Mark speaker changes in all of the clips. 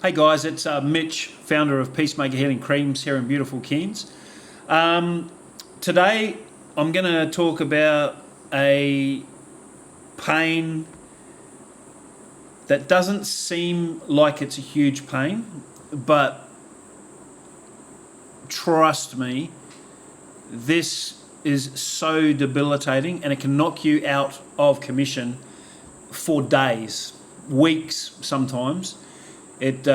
Speaker 1: Hey guys, it's Mitch, founder of Peacemaker Healing Creams here in beautiful Cairns. Today I'm going to talk about a pain that doesn't seem like it's a huge pain, but trust me, this is so debilitating and it can knock you out of commission for days, weeks sometimes. It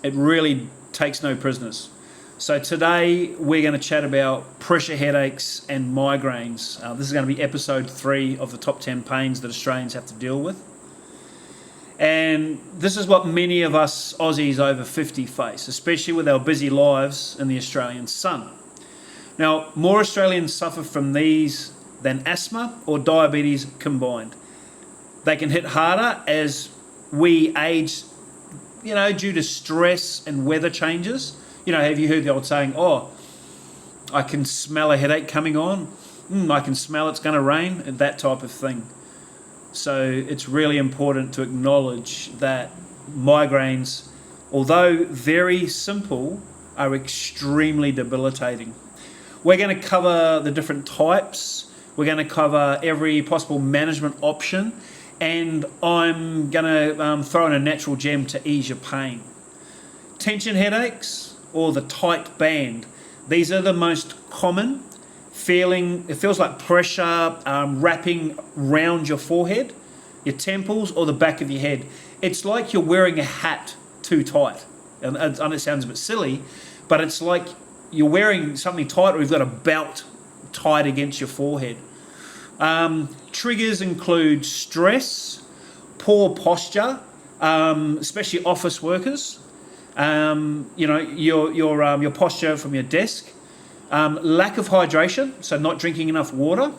Speaker 1: really takes no prisoners. So today we're going to chat about pressure headaches and migraines. This is going to be episode 3 of the top 10 pains that Australians have to deal with. And this is what many of us Aussies over 50 face, especially with our busy lives in the Australian sun. Now, more Australians suffer from these than asthma or diabetes combined. They can hit harder as we age, due to stress and weather changes. Have you heard the old saying, I can smell a headache coming on. I can smell it's going to rain, and that type of thing. So it's really important to acknowledge that migraines, although very simple, are extremely debilitating. We're going to cover the different types. We're going to cover every possible management option. And I'm going to throw in a natural gem to ease your pain. Tension headaches or the tight band. These are the most common feeling. It feels like pressure wrapping round your forehead, your temples, or the back of your head. It's like you're wearing a hat too tight. And it sounds a bit silly, but it's like you're wearing something tight or you've got a belt tied against your forehead. Triggers include stress, poor posture, especially office workers. Your posture from your desk, lack of hydration, so not drinking enough water,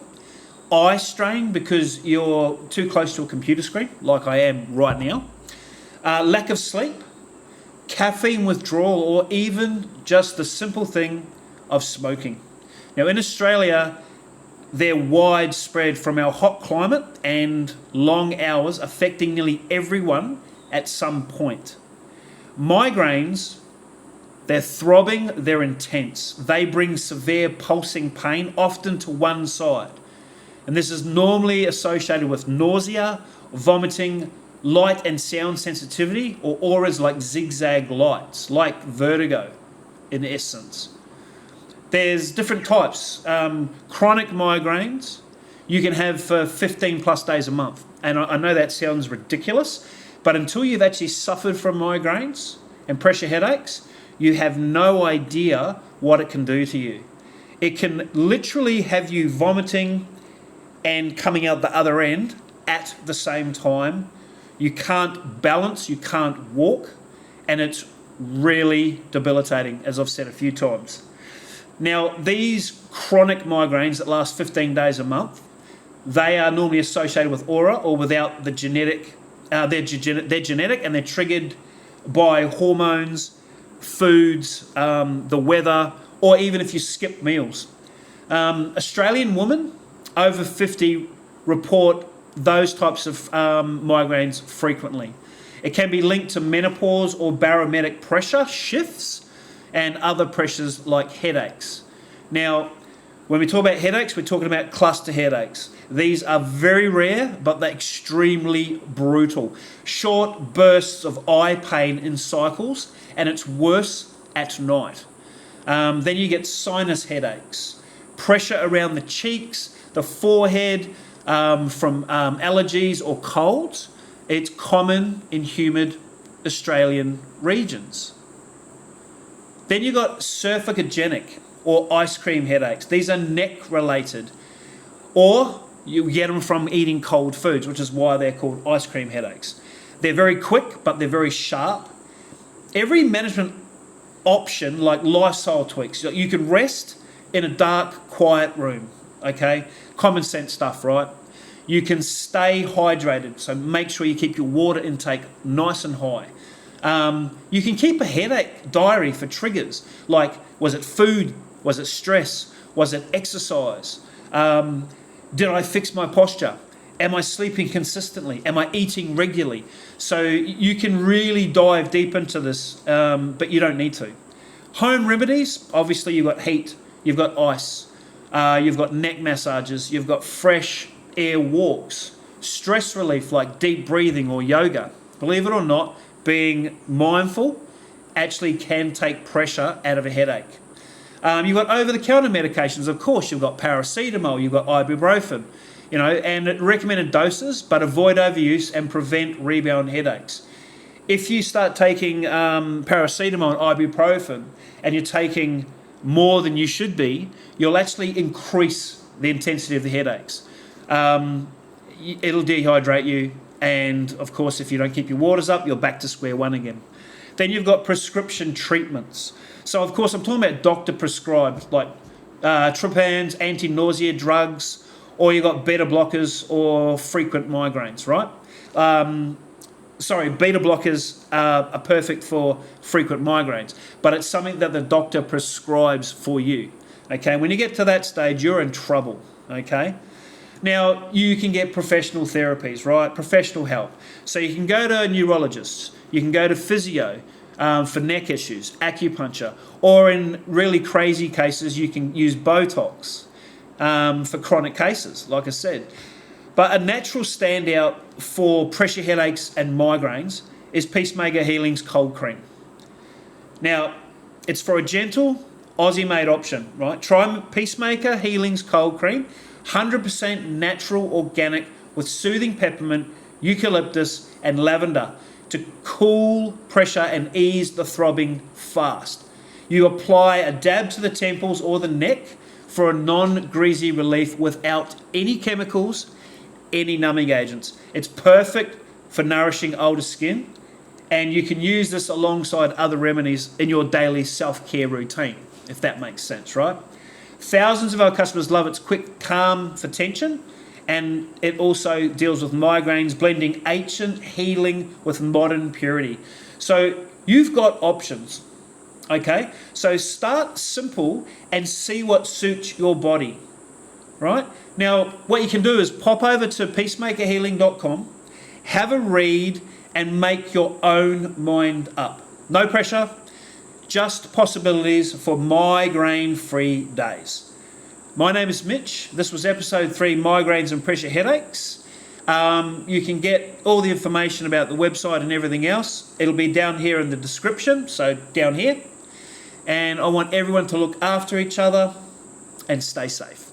Speaker 1: eye strain because you're too close to a computer screen, like I am right now, lack of sleep, caffeine withdrawal, or even just the simple thing of smoking. Now, in Australia, they're widespread from our hot climate and long hours affecting nearly everyone at some point. Migraines, they're throbbing, they're intense. They bring severe pulsing pain, often to one side. And this is normally associated with nausea, vomiting, light and sound sensitivity, or auras like zigzag lights, like vertigo in essence. There's different types. Chronic migraines you can have for 15 plus days a month. And I know that sounds ridiculous, but until you've actually suffered from migraines and pressure headaches, you have no idea what it can do to you. It can literally have you vomiting and coming out the other end at the same time. You can't balance, you can't walk, and it's really debilitating, as I've said a few times. Now, these chronic migraines that last 15 days a month, they are normally associated with aura or without the genetic. They're genetic and they're triggered by hormones, foods, the weather, or even if you skip meals. Australian women over 50 report those types of migraines frequently. It can be linked to menopause or barometric pressure shifts and other pressures like headaches. Now, when we talk about headaches, we're talking about cluster headaches. These are very rare, but they're extremely brutal. Short bursts of eye pain in cycles, and it's worse at night. Then you get sinus headaches, pressure around the cheeks, the forehead from allergies or colds. It's common in humid Australian regions. Then you've got surfacogenic or ice cream headaches. These are neck related. Or you get them from eating cold foods, which is why they're called ice cream headaches. They're very quick, but they're very sharp. Every management option, like lifestyle tweaks, you can rest in a dark, quiet room, okay? Common sense stuff, right? You can stay hydrated, so make sure you keep your water intake nice and high. You can keep a headache diary for triggers, like was it food, was it stress, was it exercise, did I fix my posture? Am I sleeping consistently? Am I eating regularly? So you can really dive deep into this, but you don't need to. Home remedies, obviously you've got heat, you've got ice, you've got neck massages, you've got fresh air walks, stress relief like deep breathing or yoga. Believe it or not, being mindful actually can take pressure out of a headache. You've got over-the-counter medications, of course. You've got paracetamol, you've got ibuprofen, and at recommended doses, but avoid overuse and prevent rebound headaches. If you start taking paracetamol and ibuprofen and you're taking more than you should be, you'll actually increase the intensity of the headaches. It'll dehydrate you, and of course, if you don't keep your waters up, you're back to square one again. Then you've got prescription treatments. So, of course, I'm talking about doctor-prescribed, like triptans, anti-nausea drugs, or you've got beta blockers or frequent migraines, right? Beta blockers are perfect for frequent migraines, but it's something that the doctor prescribes for you, okay? When you get to that stage, you're in trouble, okay? Now, you can get professional therapies, right? Professional help. So you can go to neurologists, you can go to physio for neck issues, acupuncture, or in really crazy cases, you can use Botox for chronic cases, like I said. But a natural standout for pressure headaches and migraines is Peacemaker Healing's Cold Cream. Now, it's for a gentle, Aussie-made option, right? Try Peacemaker Healing's Cold Cream, 100% natural, organic, with soothing peppermint, eucalyptus, and lavender to cool pressure and ease the throbbing fast. You apply a dab to the temples or the neck for a non-greasy relief without any chemicals, any numbing agents. It's perfect for nourishing older skin, and you can use this alongside other remedies in your daily self-care routine, if that makes sense, right? Thousands of our customers love its quick calm for tension, and it also deals with migraines, blending ancient healing with modern purity. So you've got options, okay? So start simple and see what suits your body, right? Now, what you can do is pop over to peacemakerhealing.com, have a read, and make your own mind up. No pressure, just possibilities for migraine-free days. My name is Mitch. This was episode 3, Migraines and Pressure Headaches. You can get all the information about the website and everything else. It'll be down here in the description, so down here. And I want everyone to look after each other and stay safe.